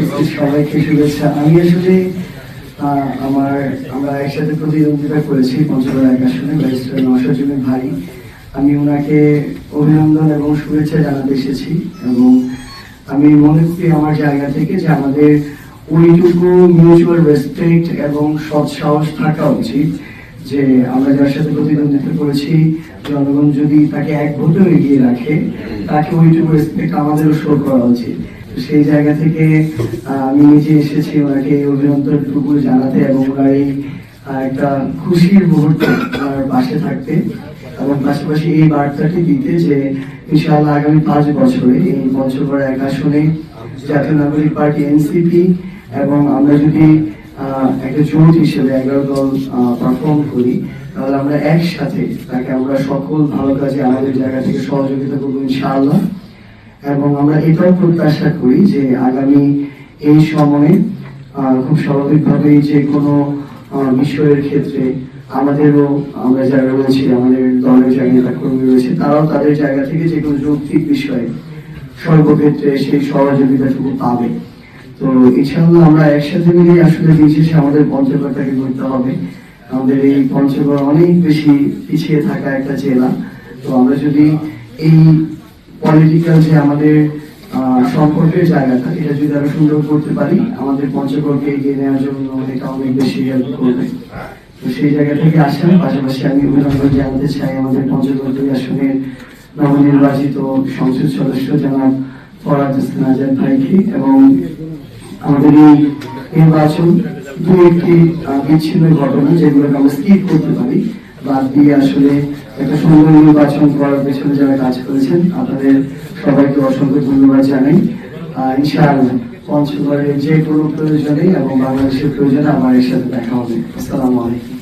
উপস্থিত সবাইকে শুভেচ্ছা। আমি আসলে আমরা একসাথে প্রতিদ্বন্দ্বিতা করেছি পঞ্চগড় এক আসনে ব্যারিস্টার নওশাদ জমির ভাই। আমি ওনাকে অভিনন্দন এবং শুভেচ্ছা জানাতে এসেছি এবং আমি মনে করি আমার জায়গা থেকে যে আমাদের ওইটুকু মিউচুয়াল রেসপেক্ট এবং সৎ সাহস থাকা উচিত যে আমরা যার সাথে প্রতিদ্বন্দ্বিতা করেছি জনগণ যদি তাকে এক ভোটেও এগিয়ে রাখে তাকে ওইটুকু রেসপেক্ট আমাদেরও শো করা উচিত। সেই জায়গা থেকে আমি নিজে এসেছি ওনাকে অভিনন্দনটুকু জানাতে এবং ওনার এই একটা খুশির মুহূর্তে ওনার পাশে থাকতে এবং পাশাপাশি এই বার্তাটি দিতে যে ইনশাআল্লাহ আগামী 5 বছরে এই পঞ্চগড় এক আসনে জাতীয় নাগরিক পার্টি এনসিপি এবং আমরা যদি একটা জোট হিসেবে 11 দল পারফর্ম করি তাহলে আমরা একসাথে তাকে আমরা সকল ভালো কাজে আমাদের জায়গা থেকে সহযোগিতা করবো ইনশাআল্লাহ। এবং আমরা এটাও প্রত্যাশা করি যে আগামী এই সময়ে খুব স্বাভাবিকভাবেই যে কোনো বিষয়ের ক্ষেত্রে আমাদেরও আমরা যারা রয়েছে আমাদের দলের যারা নেতা কর্মী রয়েছে তারাও তাদের জায়গা থেকে যে কোনো যৌক্তিক বিষয়ে সর্বক্ষেত্রে সেই সহযোগিতাটুকু পাবে। তো ইনশাআল্লাহ আমরা একসাথে মিলে আসলে বিশেষে আমাদের পঞ্চগড়টাকে করতে হবে। আমাদের এই পঞ্চগড় অনেক বেশি পিছিয়ে থাকা একটা জেলা। তো আমরা যদি এই পলিটিক্যাল যে আমাদের সম্পর্কের জায়গাটা এটা যদি আরো সুন্দর করতে পারি আমাদের পঞ্চগড়কে এগিয়ে নেওয়ার জন্য এটা অনেক বেশি হেল্প করবে। তো সেই জায়গা থেকে আসার পাশাপাশি আমি অভিনন্দন জানাতে চাই আমাদের পঞ্চগড় 2 আসনের নবনির্বাচিত সংসদ সদস্য জনাব ফরহাদ হোসেন আজাদ ভাইকে এবং আমাদের এই নির্বাচন দু একটি বিচ্ছিন্ন ঘটনা যেগুলোকে আমরা স্কিপ করতে পারি বাদ দিয়ে আসলে একটা সুন্দর নির্বাচন করার পেছনে যারা কাজ করেছেন আপনাদের সবাইকে অসংখ্য ধন্যবাদ জানাই। ইনশাআল্লাহ পঞ্চগড়ের যে কোনো প্রয়োজনে এবং বাংলাদেশের প্রয়োজনে আমার এর সাথে দেখা হবে। আসসালামু আলাইকুম।